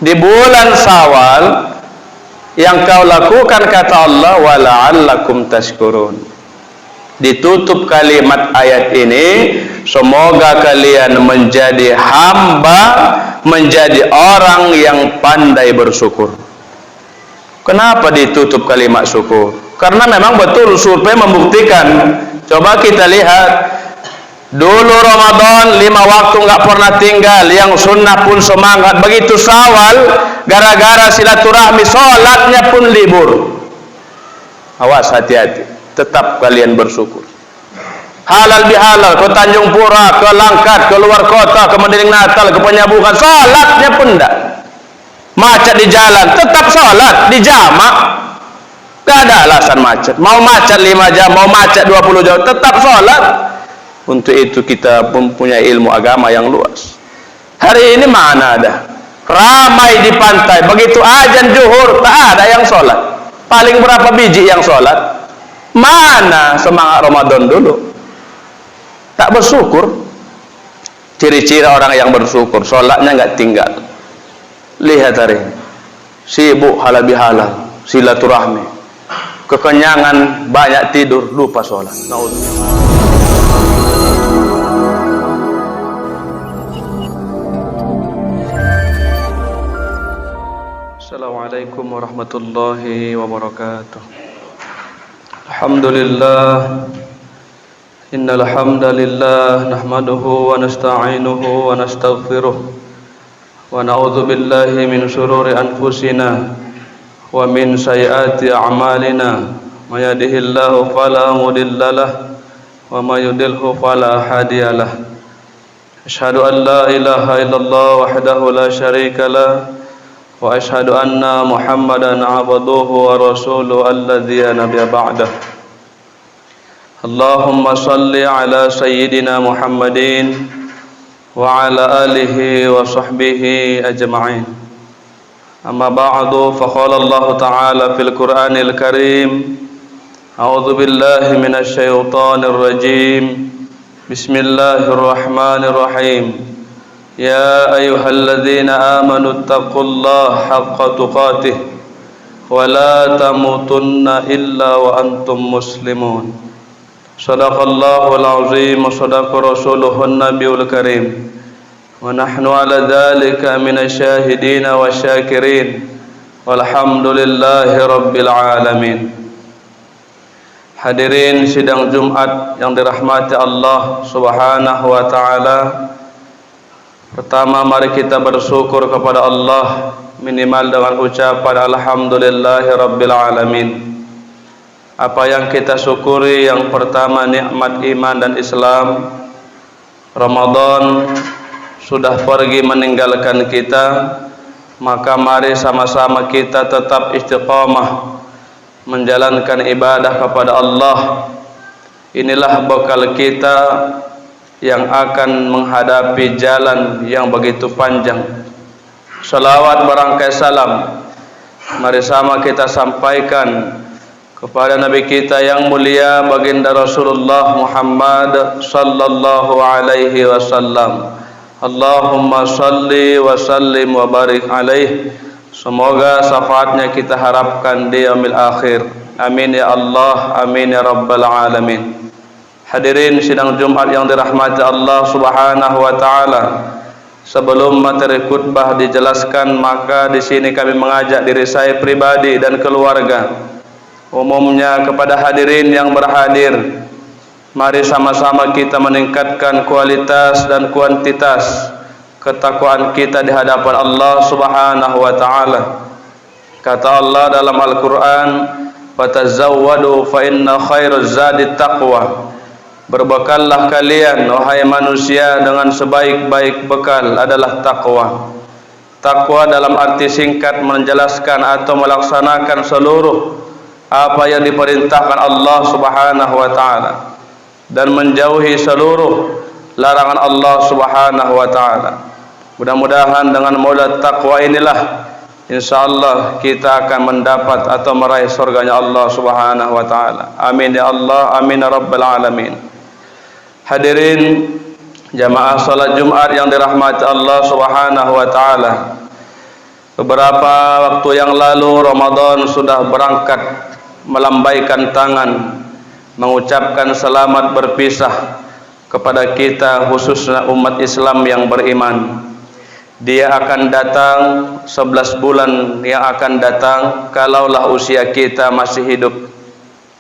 di bulan Syawal yang kau lakukan, kata Allah, wa la'allakum tashkurun. Ditutup kalimat ayat ini, semoga kalian menjadi hamba, menjadi orang yang pandai bersyukur. Kenapa ditutup kalimat syukur? Karena memang betul survei membuktikan. Coba kita lihat, dulu Ramadan 5 waktu nggak pernah tinggal, yang sunnah pun semangat. Begitu Syawal, gara-gara silaturahmi, sholatnya pun libur. Awas, hati-hati, tetap kalian bersyukur. Halal bihalal, ke Tanjung Pura, ke Langkat, ke luar kota, ke Mendiring Natal, ke Penyabukan, sholatnya pun enggak. Macet di jalan, tetap sholat di jamak. Gak ada alasan macet. Mau macet 5 jam, mau macet 20 jam, tetap sholat. Untuk itu kita mempunyai ilmu agama yang luas. Hari ini mana ada? Ramai di pantai, begitu azan zuhur tak ada yang sholat. Paling berapa biji yang sholat? Mana semangat Ramadan dulu? Tak bersyukur. Ciri-ciri orang yang bersyukur, sholatnya nggak tinggal. Lihat hari ini, sibuk halal bihalal, silaturahmi, kekenyangan, banyak tidur, lupa sholat. Assalamualaikum warahmatullahi wabarakatuh. Alhamdulillah, innal hamdalillah nahmaduhu wa nasta'inuhu wa nastaghfiruh wa na'udzu billahi min shururi anfusina wa min sayyiati a'malina. May yahdihillahu fala mudhillalah wa may yudlilhu fala hadiyalah. Asyhadu an la ilaha illallah wahdahu la syarika lah wa asyhadu anna Muhammadan 'abduhu wa rasuluhu alladzi nabiyya ba'dah. Allahumma salli ala sayyidina Muhammadin wa ala alihi wa sahbihi ajma'in. Amma ba'du, faqala Allah ta'ala fil Qur'anil Karim, a'udzu billahi minasy syaithanir rajim. Bismillahirrahmanirrahim. Ya ayyuhalladzina amanu taqullaha haqqa tuqatih wa la tamutunna illa wa antum muslimun. Sadaqallahul azim wa sadaqa rasuluhun nabiyul karim. Wa nahnu ala dzalika minasyahidin wa syakirin. Walhamdulillahi rabbil alamin. Hadirin sidang Jumat yang dirahmati Allah Subhanahu wa taala. Pertama, mari kita bersyukur kepada Allah minimal dengan ucapan alhamdulillahi rabbil alamin. Apa yang kita syukuri, yang pertama nikmat iman dan Islam. Ramadan sudah pergi meninggalkan kita, maka mari sama-sama kita tetap istiqamah menjalankan ibadah kepada Allah. Inilah bekal kita yang akan menghadapi jalan yang begitu panjang. Salawat berangkai salam mari sama kita sampaikan kepada Nabi kita yang mulia, baginda Rasulullah Muhammad sallallahu alaihi wasallam. Allahumma salli wa sallim wa barik alaih. Semoga syafaatnya kita harapkan di yaumil akhir. Amin ya Allah, amin ya rabbal alamin. Hadirin sidang Jumat yang dirahmati Allah Subhanahu wa taala. Sebelum materi khutbah dijelaskan, maka di sini kami mengajak diri saya pribadi dan keluarga, umumnya kepada hadirin yang berhadir, mari sama-sama kita meningkatkan kualitas dan kuantitas ketakwaan kita di hadapan Allah Subhanahu wa taala. Kata Allah dalam Al-Qur'an, "Fatazawwadu fa inna khairaz zadi taqwa." Berbekallah kalian wahai manusia dengan sebaik-baik bekal adalah takwa. Takwa dalam arti singkat menjelaskan atau melaksanakan seluruh apa yang diperintahkan Allah Subhanahu wa taala dan menjauhi seluruh larangan Allah Subhanahu wa taala. Mudah-mudahan dengan modal takwa inilah insyaallah kita akan mendapat atau meraih surganya Allah Subhanahu wa taala. Amin ya Allah, amin ya rabbal alamin. Hadirin jamaah salat Jumat yang dirahmati Allah Subhanahu wa taala. Beberapa waktu yang lalu Ramadan sudah berangkat melambaikan tangan mengucapkan selamat berpisah kepada kita, khususnya umat Islam yang beriman. Dia akan datang 11 bulan yang akan datang. Kalaulah usia kita masih hidup,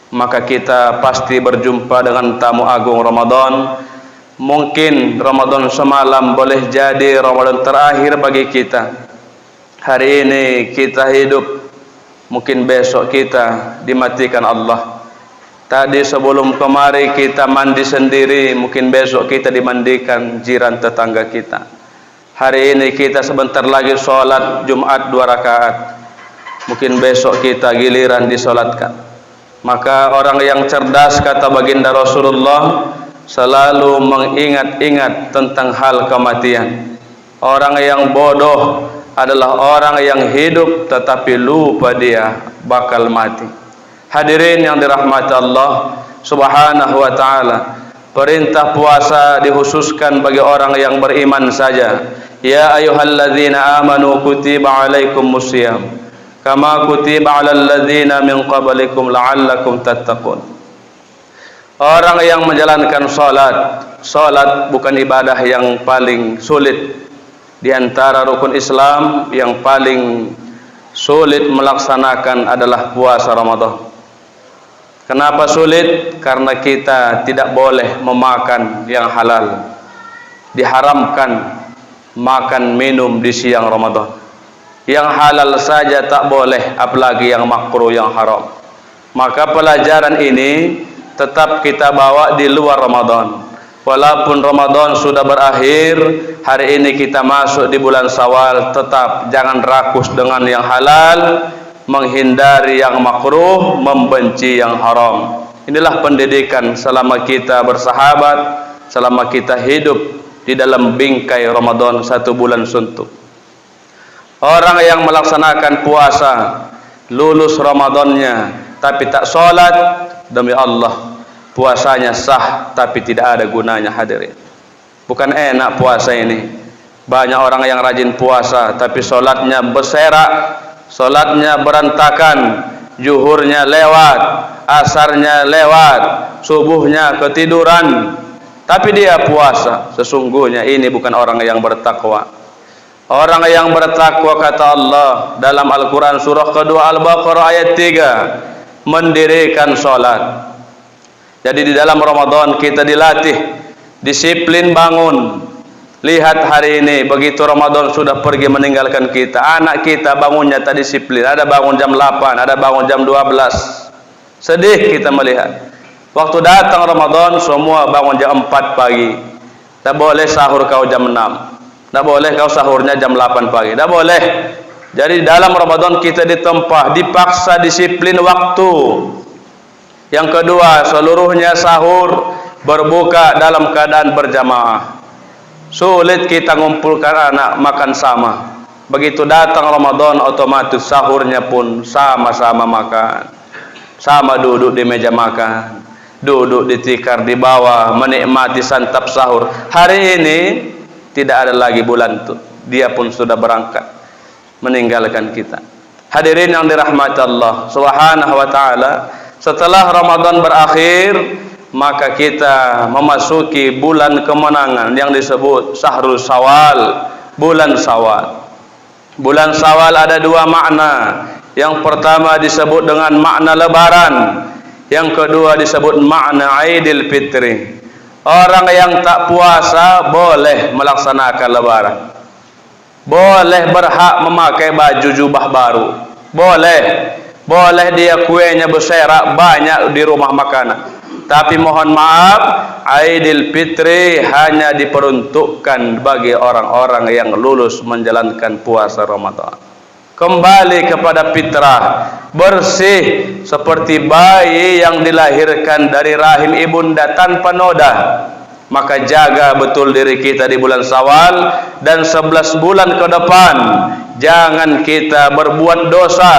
maka kita pasti berjumpa dengan tamu agung Ramadan. Mungkin Ramadan semalam boleh jadi Ramadan terakhir bagi kita. Hari ini kita hidup, mungkin besok kita dimatikan Allah. Tadi sebelum kemari kita mandi sendiri, mungkin besok kita dimandikan jiran tetangga kita. Hari ini kita sebentar lagi sholat Jumat 2 rakaat, mungkin besok kita giliran disolatkan. Maka orang yang cerdas, kata baginda Rasulullah, selalu mengingat-ingat tentang hal kematian. Orang yang bodoh adalah orang yang hidup tetapi lupa dia bakal mati. Hadirin yang dirahmati Allah Subhanahu wa taala, perintah puasa dikhususkan bagi orang yang beriman saja. Ya ayyuhalladzina amanu kutiba alaikumusiyam kama kutiba alal ladzina min qablikum la'allakum tattaqun. Orang yang menjalankan salat bukan ibadah yang paling sulit. Di antara rukun Islam yang paling sulit melaksanakan adalah puasa Ramadan. Kenapa sulit? Karena kita tidak boleh memakan yang halal. Diharamkan makan minum di siang Ramadan. Yang halal saja tak boleh, apalagi yang makruh, yang haram. Maka pelajaran ini tetap kita bawa di luar Ramadan. Walaupun Ramadan sudah berakhir, hari ini kita masuk di bulan Syawal, tetap jangan rakus dengan yang halal, menghindari yang makruh, membenci yang haram. Inilah pendidikan selama kita bersahabat, selama kita hidup di dalam bingkai Ramadan 1 bulan suntuk. Orang yang melaksanakan puasa, lulus Ramadannya tapi tak sholat, demi Allah puasanya sah tapi tidak ada gunanya. Hadirin, bukan enak puasa ini. Banyak orang yang rajin puasa tapi sholatnya berserak, sholatnya berantakan, zuhurnya lewat, asarnya lewat, subuhnya ketiduran, tapi dia puasa. Sesungguhnya ini bukan orang yang bertakwa. Orang yang bertakwa, kata Allah dalam Al-Quran surah kedua Al-Baqarah ayat 3, mendirikan sholat. Jadi di dalam Ramadan kita dilatih disiplin bangun. Lihat hari ini, begitu Ramadan sudah pergi meninggalkan kita, anak kita bangunnya tak disiplin. Ada bangun jam 8, ada bangun jam 12. Sedih kita melihat. Waktu datang Ramadan semua bangun jam 4 pagi. Tak boleh sahur kau jam 6. Tak boleh kau sahurnya jam 8 pagi. Tak boleh. Jadi dalam Ramadan kita ditempah, dipaksa disiplin waktu. Yang kedua, seluruhnya sahur, berbuka dalam keadaan berjamaah. Sulit kita ngumpulkan anak makan sama. Begitu datang Ramadan, otomatis sahurnya pun sama-sama makan, sama duduk di meja makan, duduk di tikar di bawah, menikmati santap sahur. Hari ini tidak ada lagi bulan itu, dia pun sudah berangkat meninggalkan kita. Hadirin yang dirahmati Allah Subhanahu wa taala, setelah Ramadan berakhir, maka kita memasuki bulan kemenangan yang disebut Syahrul Syawal, bulan Syawal. Bulan Syawal ada 2 makna. Yang pertama disebut dengan makna lebaran, yang kedua disebut makna Aidil Fitri. Orang yang tak puasa boleh melaksanakan lebaran, boleh berhak memakai baju jubah baru, boleh dia kuenya berserak banyak di rumah makanan. Tapi mohon maaf, Aidil Fitri hanya diperuntukkan bagi orang-orang yang lulus menjalankan puasa Ramadan. Kembali kepada fitrah, bersih seperti bayi yang dilahirkan dari rahim ibunda tanpa noda. Maka jaga betul diri kita di bulan Syawal dan 11 bulan ke depan. Jangan kita berbuat dosa.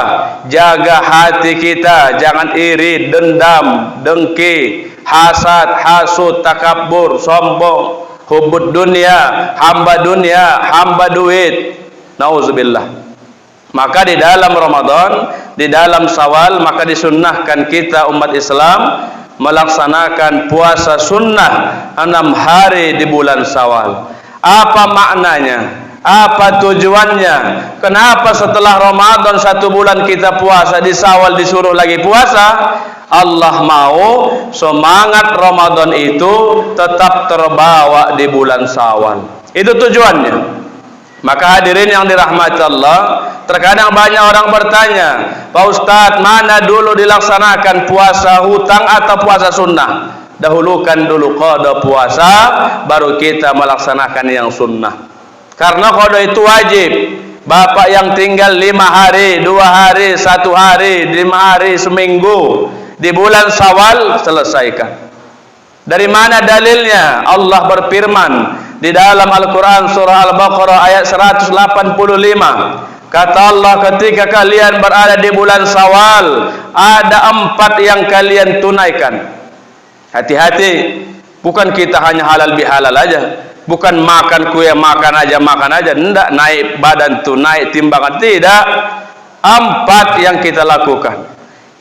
Jaga hati kita, jangan iri, dendam, dengki, hasad, hasud, takabur, sombong, hubud dunia, hamba duit. Nauzubillah. Maka di dalam Ramadan, di dalam Syawal, maka disunnahkan kita umat Islam melaksanakan puasa sunnah 6 hari di bulan Syawal. Apa maknanya? Apa tujuannya? Kenapa setelah Ramadan 1 bulan kita puasa, di Syawal disuruh lagi puasa? Allah mau semangat Ramadan itu tetap terbawa di bulan Syawal. Itu tujuannya. Maka hadirin yang dirahmati Allah, terkadang banyak orang bertanya, Pak Ustadz, mana dulu dilaksanakan puasa hutang atau puasa sunnah? Dahulukan dulu qada puasa, baru kita melaksanakan yang sunnah. Karena qada itu wajib. Bapak yang tinggal 5 hari, 2 hari, 1 hari, 5 hari, seminggu di bulan Syawal, selesaikan. Dari mana dalilnya? Allah berfirman di dalam Al-Quran surah Al-Baqarah ayat 185. Kata Allah, ketika kalian berada di bulan Syawal, ada 4 yang kalian tunaikan. Hati-hati, bukan kita hanya halal bihalal aja, bukan makan kue makan aja, enggak, naik badan tuh, naik timbangan, tidak. 4 yang kita lakukan.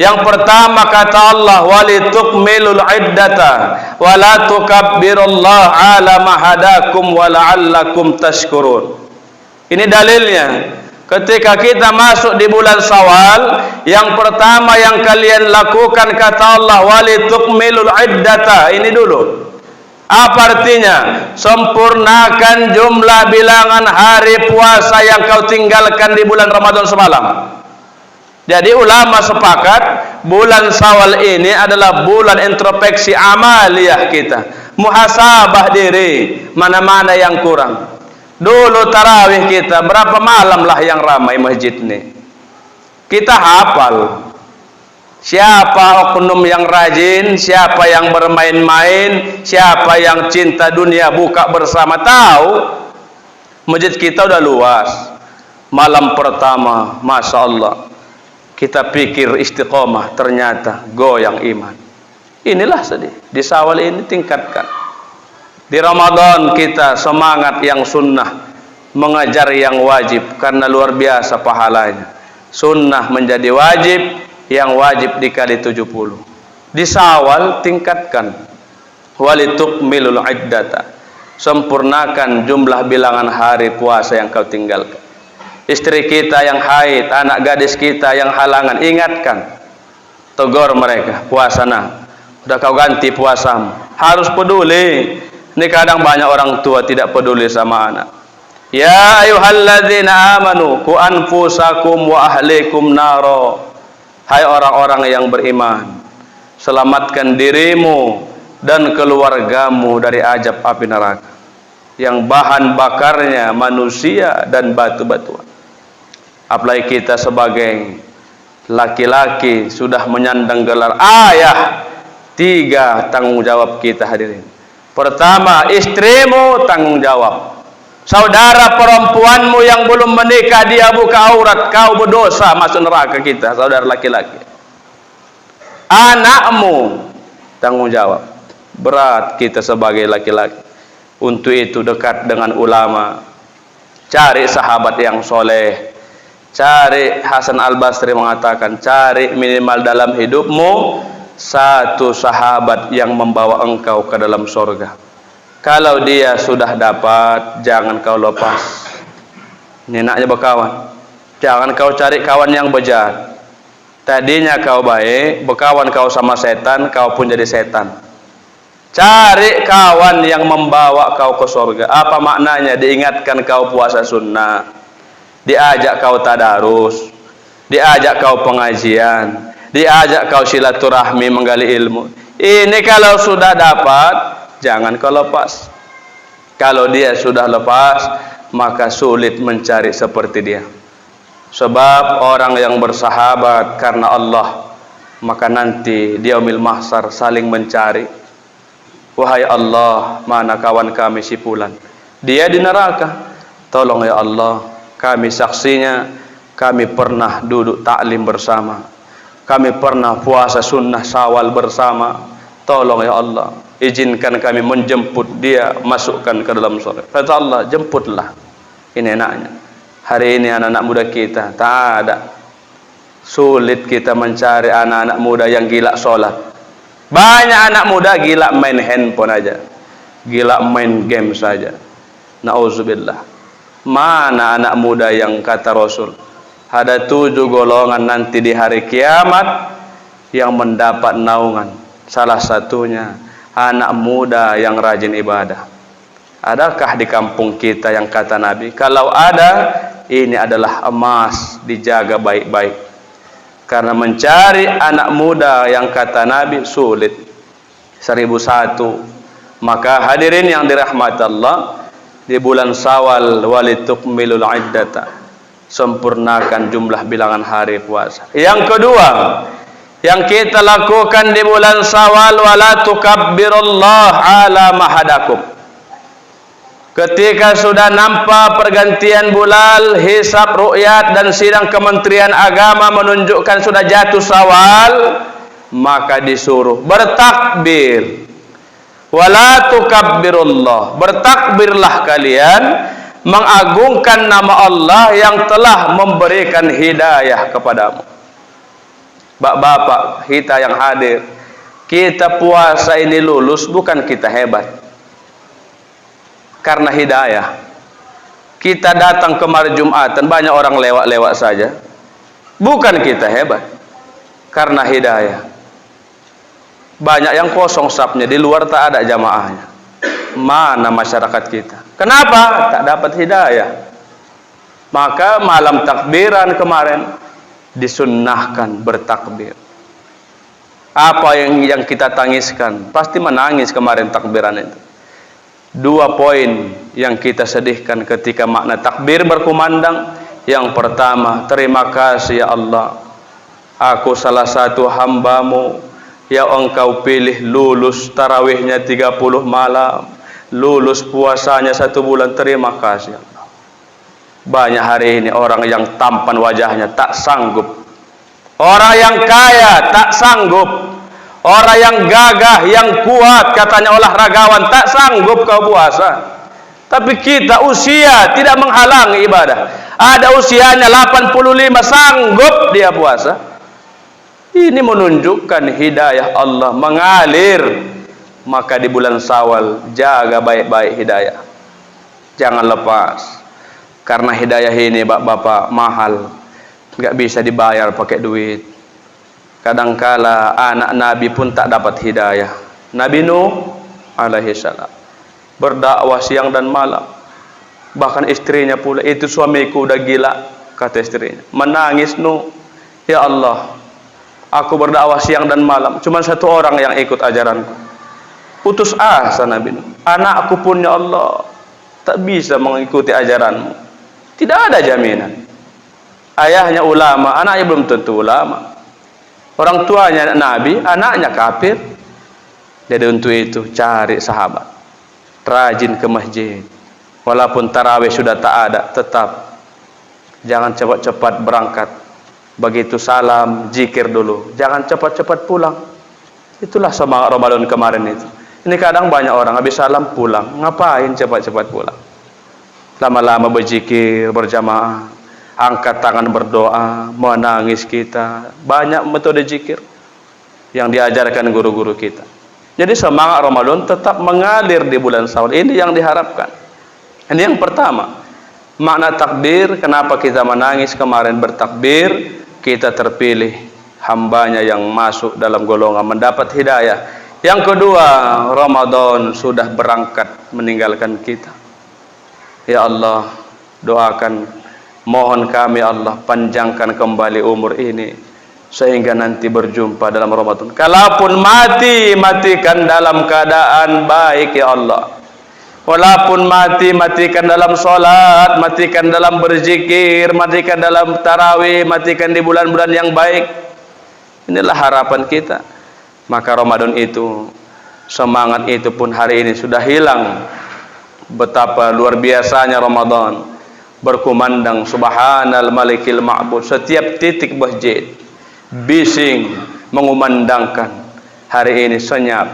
Yang pertama kata Allah, walitukmilul iddata wala tukabbirullaha ala ma hadakum wa la'allakum tashkurun. Ini dalilnya. Ketika kita masuk di bulan Syawal, yang pertama yang kalian lakukan kata Allah, walitukmilul iddata. Ini dulu. Apa artinya? Sempurnakan jumlah bilangan hari puasa yang kau tinggalkan di bulan Ramadan semalam. Jadi ulama sepakat bulan Syawal ini adalah bulan introspeksi amaliyah kita, muhasabah diri, mana-mana yang kurang. Dulu tarawih kita berapa malam lah yang ramai masjid ini, kita hafal siapa oknum yang rajin, siapa yang bermain-main, siapa yang cinta dunia buka bersama, tahu. Masjid kita udah luas. Malam pertama, Masya Allah, kita pikir istiqomah, ternyata goyang iman. Inilah sedih. Di Syawal ini tingkatkan. Di Ramadan kita semangat yang sunnah, mengajar yang wajib, karena luar biasa pahalanya. Sunnah menjadi wajib, yang wajib dikali 70. Di Syawal tingkatkan. Walitukmilul iddata. Sempurnakan jumlah bilangan hari puasa yang kau tinggalkan. Istri kita yang haid, anak gadis kita yang halangan, ingatkan, tegur mereka, puasa nah, udah kau ganti puasamu, harus peduli. Ini kadang banyak orang tua tidak peduli sama anak. Ya ayyuhalladzina amanu qu anfusakum wa ahlikum naro. Hai orang-orang yang beriman, selamatkan dirimu dan keluargamu dari azab api neraka yang bahan bakarnya manusia dan batu-batuan. Apalagi kita sebagai laki-laki sudah menyandang gelar ayah, 3 tanggung jawab kita hadirin. Pertama, istrimu tanggung jawab. Saudara perempuanmu yang belum menikah, dia buka aurat, kau berdosa, masuk neraka kita, saudara laki-laki. Anakmu tanggung jawab. Berat kita sebagai laki-laki. Untuk itu dekat dengan ulama, cari sahabat yang soleh. Cari, Hasan Al-Basri mengatakan, cari minimal dalam hidupmu 1 sahabat yang membawa engkau ke dalam surga. Kalau dia sudah dapat, jangan kau lepas. Ini enaknya berkawan. Jangan kau cari kawan yang bejat. Tadinya kau baik, berkawan kau sama setan, kau pun jadi setan. Cari kawan yang membawa kau ke surga. Apa maknanya? Diingatkan kau puasa sunnah, diajak kau tadarus, diajak kau pengajian, diajak kau silaturahmi menggali ilmu. Ini kalau sudah dapat, jangan kau lepas. Kalau dia sudah lepas, maka sulit mencari seperti dia. Sebab orang yang bersahabat karena Allah, maka nanti di yaumil mahsyar saling mencari. Wahai Allah, mana kawan kami si fulan? Dia di neraka. Tolong ya Allah, kami saksinya, kami pernah duduk taklim bersama, kami pernah puasa sunnah Syawal bersama. Tolong ya Allah, izinkan kami menjemput dia, masukkan ke dalam surga. Kata Allah, jemputlah. Ini enaknya. Hari ini anak-anak muda kita tak ada. Sulit kita mencari anak-anak muda yang gila sholat. Banyak anak muda gila main handphone aja, gila main game saja. Nauzubillah. Mana anak muda yang kata Rasul, ada 7 golongan nanti di hari kiamat yang mendapat naungan. Salah satunya anak muda yang rajin ibadah. Adakah di kampung kita yang kata Nabi, kalau ada, ini adalah emas, dijaga baik-baik. Karena mencari anak muda yang kata Nabi sulit. 1001. Maka hadirin yang dirahmati Allah, di bulan Syawal walitukmilul iddata, sempurnakan jumlah bilangan hari puasa. Yang kedua, yang kita lakukan di bulan Syawal, wala tukabbirullah ala mahadakum. Ketika sudah nampak pergantian bulan, hisab ru'yat dan sidang Kementerian Agama menunjukkan sudah jatuh Syawal, maka disuruh bertakbir. Wala tukabbirullah, bertakbirlah kalian mengagungkan nama Allah yang telah memberikan hidayah kepadamu. Bapak-bapak kita yang hadir, kita puasa ini lulus bukan kita hebat, karena hidayah. Kita datang kemarin Jumatan, banyak orang lewat-lewat saja, bukan kita hebat, karena hidayah. Banyak yang kosong safnya, di luar tak ada jamaahnya. Mana masyarakat kita? Kenapa? Tak dapat hidayah. Maka malam takbiran kemarin disunnahkan bertakbir. Apa yang kita tangiskan? Pasti menangis kemarin takbiran itu. 2 poin yang kita sedihkan ketika makna takbir berkumandang. Yang pertama, terima kasih ya Allah, aku salah satu hambamu yang engkau pilih lulus tarawihnya 30 malam, lulus puasanya 1 bulan. Terima kasih Allah. Banyak hari ini orang yang tampan wajahnya tak sanggup, orang yang kaya tak sanggup, orang yang gagah, yang kuat katanya olahragawan tak sanggup kau puasa. Tapi kita usia tidak menghalangi ibadah. Ada usianya 85 sanggup dia puasa. Ini menunjukkan hidayah Allah mengalir. Maka di bulan Syawal jaga baik-baik hidayah, jangan lepas. Karena hidayah ini bapak-bapak mahal, nggak bisa dibayar pakai duit. Kadangkala anak Nabi pun tak dapat hidayah. Nabi Nuh alaihi salam berdakwah siang dan malam, bahkan istrinya pula, itu suamiku udah gila, kata istrinya. Menangis Nuh, ya Allah, aku berdakwah siang dan malam, cuma 1 orang yang ikut ajaranku. Putus asa Nabi Nuh. Anakku pun ya Allah tak bisa mengikuti ajaranmu. Tidak ada jaminan. Ayahnya ulama, anaknya belum tentu ulama. Orang tuanya Nabi, anaknya kafir. Jadi untuk itu cari sahabat, rajin ke masjid. Walaupun tarawih sudah tak ada, tetap jangan cepat-cepat berangkat. Begitu salam, zikir dulu, jangan cepat-cepat pulang. Itulah semangat Ramadan kemarin itu. Ini kadang banyak orang habis salam pulang. Ngapain cepat-cepat pulang? Lama-lama berzikir berjamaah, angkat tangan berdoa, menangis kita. Banyak metode zikir yang diajarkan guru-guru kita. Jadi semangat Ramadan tetap mengalir di bulan Syawal. Ini yang diharapkan. Ini yang pertama. Makna takbir, kenapa kita menangis kemarin bertakbir? Kita terpilih hambanya yang masuk dalam golongan mendapat hidayah. Yang kedua, Ramadan sudah berangkat meninggalkan kita. Ya Allah, doakan, mohon kami Allah panjangkan kembali umur ini sehingga nanti berjumpa dalam Ramadan. Kalaupun mati, matikan dalam keadaan baik ya Allah. Walaupun mati, matikan dalam sholat, matikan dalam berzikir, matikan dalam tarawih, matikan di bulan-bulan yang baik. Inilah harapan kita. Maka Ramadan itu, semangat itu pun hari ini sudah hilang. Betapa luar biasanya Ramadan berkumandang subhanal malikil ma'bud. Setiap titik masjid bising mengumandangkan. Hari ini senyap,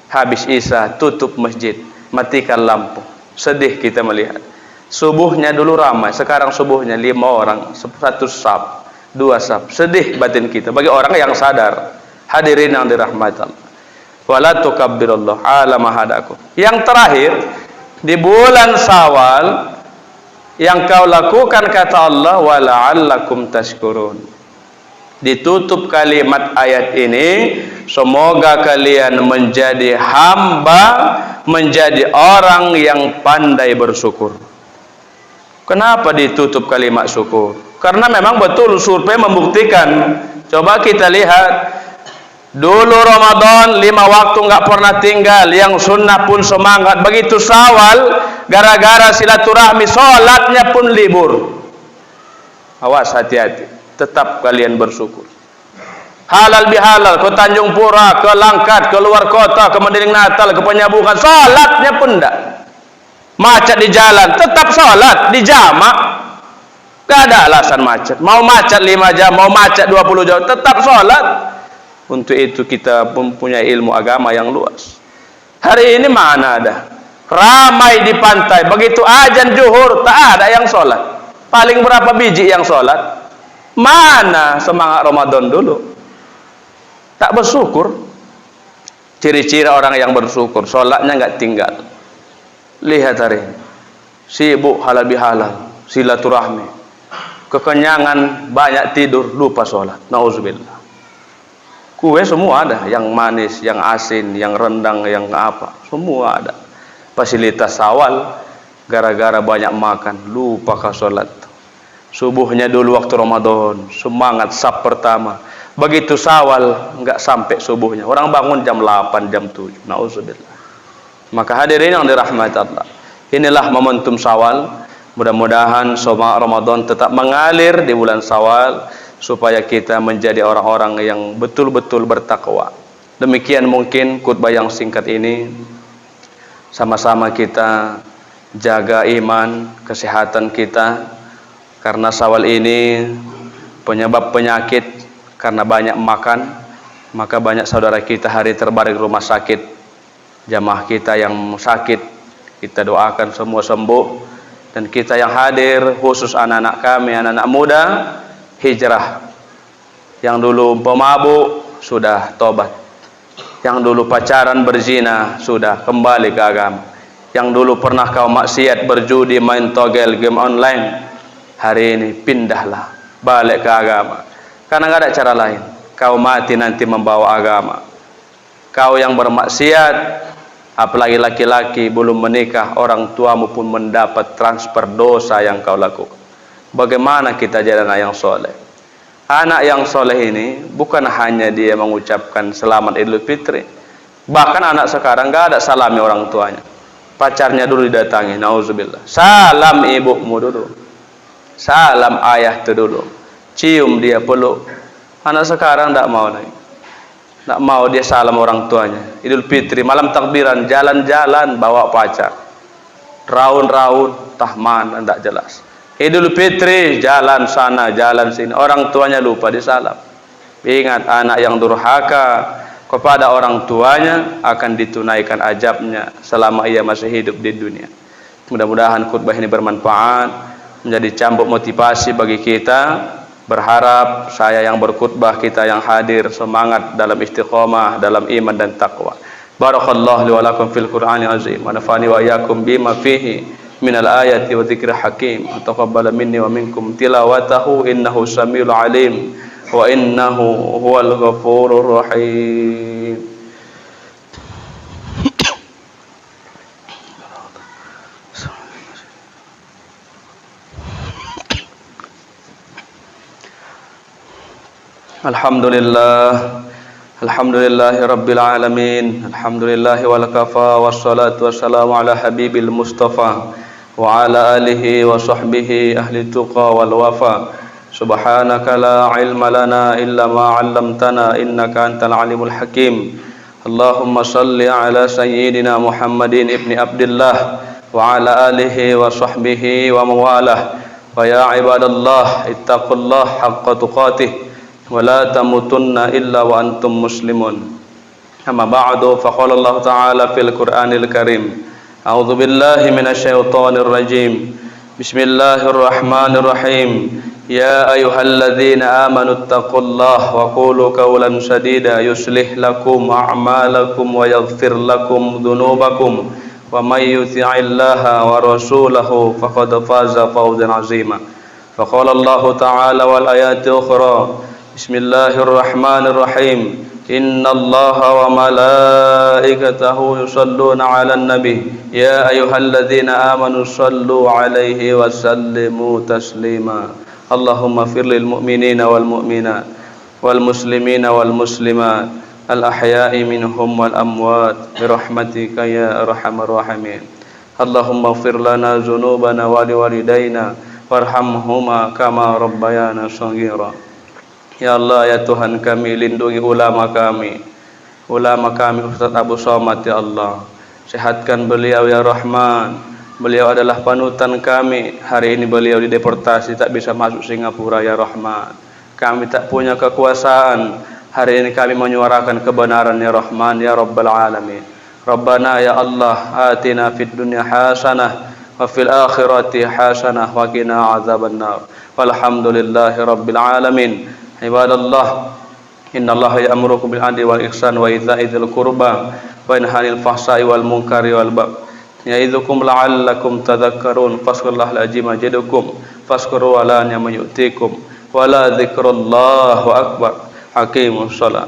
habis isya tutup masjid, matikan lampu. Sedih kita melihat. Subuhnya dulu ramai, sekarang subuhnya 5 orang, 1 saf, 2 saf. Sedih batin kita bagi orang yang sadar. Hadirin yang dirahmati Allah. Wala tukabbirullah ala ma hadakum. Yang terakhir di bulan Syawal yang kau lakukan kata Allah wa la'allakum tashkurun. Ditutup kalimat ayat ini, semoga kalian menjadi hamba, menjadi orang yang pandai bersyukur. Kenapa ditutup kalimat syukur? Karena memang betul survei membuktikan. Coba kita lihat dulu Ramadan 5 waktu nggak pernah tinggal, yang sunnah pun semangat. Begitu Syawal, gara-gara silaturahmi, sholatnya pun libur. Awas, hati-hati, tetap kalian bersyukur. Halal bihalal, ke Tanjung Pura, ke Langkat, ke luar kota, ke Mendiring Natal, ke Penyabukan, sholatnya pun enggak. Macet di jalan, tetap sholat di jamak. Gak ada alasan macet. Mau macet 5 jam, mau macet 20 jam, tetap sholat. Untuk itu kita mempunyai ilmu agama yang luas. Hari ini mana ada? Ramai di pantai, begitu azan zuhur tak ada yang sholat. Paling berapa biji yang sholat? Mana semangat Ramadan dulu? Tak bersyukur. Ciri-ciri orang yang bersyukur, sholatnya nggak tinggal. Lihat hari ini, sibuk halal bihalal, silaturahmi, kekenyangan, banyak tidur, lupa sholat. Nauzubillah. Kue semua ada, yang manis, yang asin, yang rendang, yang apa, semua ada. Fasilitas Syawal, gara-gara banyak makan, lupa ke sholat. Subuhnya dulu waktu Ramadan, semangat saf pertama. Begitu Syawal, nggak sampai subuhnya. Orang bangun jam 8, jam 7. Nauzubillah. Maka hadirin yang dirahmati Allah, inilah momentum Syawal. Mudah-mudahan semangat Ramadan tetap mengalir di bulan Syawal, supaya kita menjadi orang-orang yang betul-betul bertakwa. Demikian mungkin khutbah yang singkat ini. Sama-sama kita jaga iman, kesehatan kita. Karena Syawal ini penyebab penyakit, karena banyak makan, maka banyak saudara kita hari terbaring rumah sakit. Jamaah kita yang sakit, kita doakan semua sembuh. Dan kita yang hadir, khusus anak-anak kami, anak-anak muda, hijrah. Yang dulu pemabuk sudah tobat, yang dulu pacaran berzina sudah kembali ke agama, yang dulu pernah kau maksiat berjudi, main togel, game online, hari ini pindahlah balik ke agama. Karena gak ada cara lain, kau mati nanti membawa agama. Kau yang bermaksiat, apalagi laki-laki belum menikah, orang tuamu pun mendapat transfer dosa yang kau lakukan. Bagaimana kita jadi anak yang soleh? Anak yang soleh ini bukan hanya dia mengucapkan selamat Idul Fitri. Bahkan anak sekarang gak ada salami orang tuanya. Pacarnya dulu didatangi, nauzubillah. Salam ibumu dulu, salam ayah itu dulu, cium dia, peluk. Anak sekarang tak mau lagi, tak mau dia salam orang tuanya. Idul Fitri, malam takbiran, jalan-jalan bawa pacar, raun-raun, tahman, tak jelas. Idul Fitri, jalan sana, jalan sini, orang tuanya lupa disalam. Ingat, anak yang durhaka kepada orang tuanya akan ditunaikan azabnya selama ia masih hidup di dunia. Mudah-mudahan khutbah ini bermanfaat, menjadi cambuk motivasi bagi kita. Berharap saya yang berkhutbah, kita yang hadir, semangat dalam istiqomah, dalam iman dan taqwa. Barakallahu li wa lakum fil Qur'anil azim, wa nafani wa iyyakum bima fihi minal ayati wa dzikril hakim. Taqabbal minni wa minkum tilawatahu, innahu samiul alim wa innahu huwal ghafurur rahim. Alhamdulillah, alhamdulillahi rabbil alamin, alhamdulillahi wal kafa, wassalatu wassalamu ala habibil mustafa wa ala alihi wa sahbihi ahli tuqa wal wafa. Subhanaka la ilma lana illa ma 'allamtana innaka antal alimul hakim. Allahumma salli ala sayyidina Muhammadin ibni Abdullah wa ala alihi wa sahbihi wa mawalah. Wa ya ibadallah ittaqullah haqqa tuqatih wa la tamutunna illa wa antum muslimun. Amma ba'du, faqala Allah ta'ala fil Qur'anil Karim, a'udzu billahi minasy syaithanir rajim. Bismillahirrahmanirrahim. Ya ayyuhalladzina amanu taqullaha wa qulu qawlan sadida yuslih lakum a'malakum wa yaghfir lakum dhunubakum wa may yuti'illaha wa rasulahu faqad faza fawzan 'azima. Faqala Allah ta'ala wal ayati ukhra. Bismillahirrahmanirrahim. Innallaha wa malaikatahu yusalluna 'alan nabi ya ayyuhalladzina amanu sallu 'alaihi wa sallimu taslima. Allahumma fir lil mu'minina wal mu'minat wal muslimina wal muslimat al ahya'i minhum wal amwat bi rahmatika ya arhamar rahimin. Allahumma fir lana dzunubana wa liwalidayna warhamhuma kama rabbayana shaghira. Ya Allah, ya Tuhan kami, lindungi ulama kami Ustaz Abu Somad ya Allah, sehatkan beliau ya Rahman. Beliau adalah panutan kami. Hari ini beliau dideportasi, tak bisa masuk Singapura ya Rahman. Kami tak punya kekuasaan. Hari ini kami menyuarakan kebenaran ya Rahman ya Rabbal Alamin. Rabbana ya Allah, atina fid dunya hasanah wa fil akhirati hasanah wa qina azabannar. Walhamdulillahi Rabbil Alamin. Ibadallah, innallaha ya'murukum bil adli wal ihsan wa ita'i dzil qurba wa yanha 'anil fahsai wal munkari wal baghi ya'idzukum la'allakum tadhakkarun. Fazkurullahal azim yajidukum fazkuru ala ni'ma yu'tikum wa la dzikrullahi akbar. Haqimus shalah.